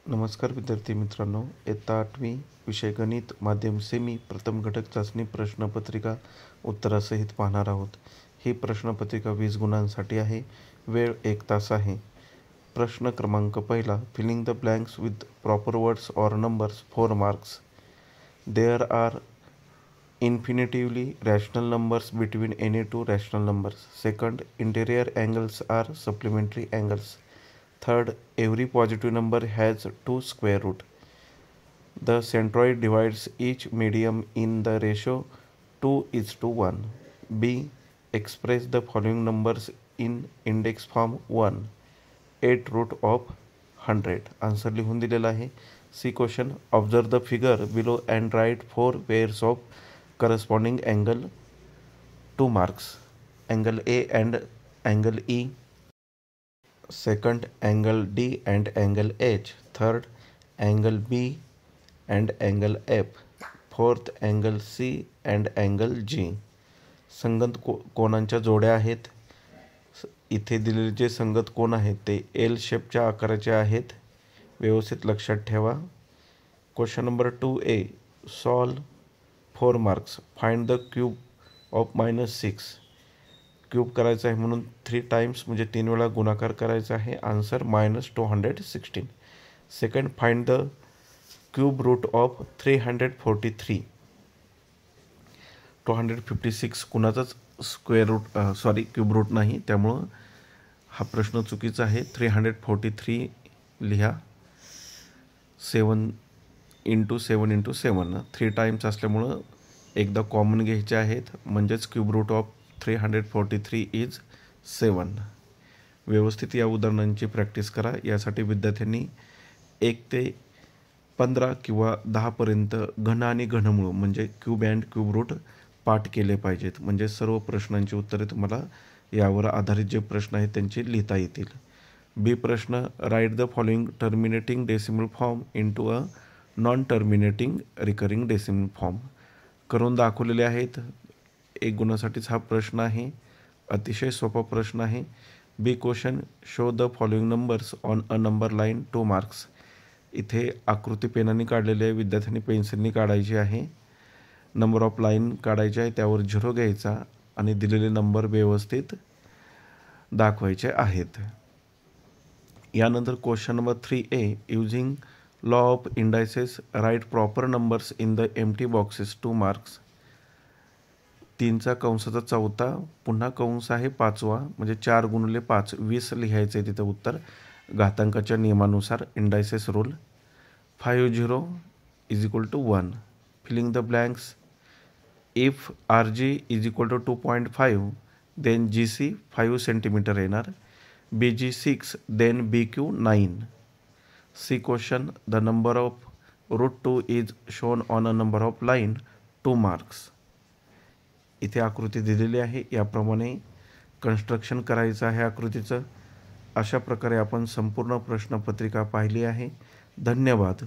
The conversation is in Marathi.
नमस्कार विद्यार्थी मित्रांनो, इयत्ता 8वी विषय गणित माध्यम सेमी प्रथम घटक चाचणी प्रश्नपत्रिका उत्तरासहित पाहणार आहोत। ही प्रश्नपत्रिका 20 गुणांसाठी आहे। वेळ 1 तास आहे। प्रश्न क्रमांक पहिला, filling the blanks with proper words or numbers 4 marks. There are infinitively rational numbers between any two rational numbers. Second, interior angles are supplementary angles. Third, every positive number has two square root. The centroid divides each medium in the ratio 2:1. B. Express the following numbers in index form 1. 8 root of 100. Answer लिहून दिलेला आहे. C question, observe the figure below and write 4 pairs of corresponding angle 2 marks. Angle A and angle E. Second, angle D and angle H. Third, angle B and angle F. Fourth, angle C and angle G. संगत कोणांच्या जोड्या आहेत. इथे दिलेले जे संगत कोण आहेत ते एल शेपच्या आकाराचे आहेत. व्यवस्थित लक्षात ठेवा. Question number 2A, solve 4 marks. Find the cube of -6. Cube करायचं आहे म्हणून 3 टाइम्स म्हणजे 3 वेळा गुणाकार करायचा आहे. Answer -216. Second, find the cube root of 343. 256 कुणाचाच स्क्वेअर रूट क्यूब रूट नाही, त्यामुळं हा प्रश्न चुकीचा आहे. 343 लिहा. 7 × 7 × 7 3 टाइम्स असल्यामुळं एकदा कॉमन घ्यायचे आहेत, म्हणजेच क्यूब रूट ऑफ 343 इज 7. व्यवस्थित या उदाहरणांची प्रॅक्टिस करा. यासाठी विद्यार्थ्यांनी 1 ते 15 किंवा 10पर्यंत घन आणि घनमूळ म्हणजे क्यूब अँड क्यूब रूट पाठ केले पाहिजेत. म्हणजे सर्व प्रश्नांची उत्तरे तुम्हाला यावर आधारित जे प्रश्न आहेत त्यांची लिहिता येतील. बी प्रश्न, write the following terminating decimal form into a non terminating recurring decimal form. करून दाखवलेले आहेत. 1 गुणासाठीच हा प्रश्न आहे. अतिशय सोपा प्रश्न आहे. B question, show the following numbers on a number line 2 marks. इथे आकृती पेनाने काढलेली आहे, विद्यार्थ्यांनी पेन्सिलनी काढायची आहे. नंबर ऑफ लाईन काढायची आहे, त्यावर 0 घ्यायचा आणि दिलेले नंबर व्यवस्थित दाखवायचे आहेत. यानंतर question number 3A, using law of indices write proper numbers in the empty boxes 2 marks. 3चा कंसाचा 4था पुन्हा कंस आहे 5वा म्हणजे 4 × 5 20 लिहायचं आहे तिथं उत्तर घातांकाच्या नियमानुसार indices rule. 50 = 1. Filling the blanks. If RG = 2.5 then GC 5 centimetre येणार. BG 6 then BQ 9. C question, the number of √2 is shown on a number of line 2 marks. इथे आकृती दिलेली आहे, याप्रमाणे कन्स्ट्रक्शन करायचं आहे आकृतीचं. अशा प्रकारे आपण संपूर्ण प्रश्नपत्रिका पाहिली आहे. धन्यवाद.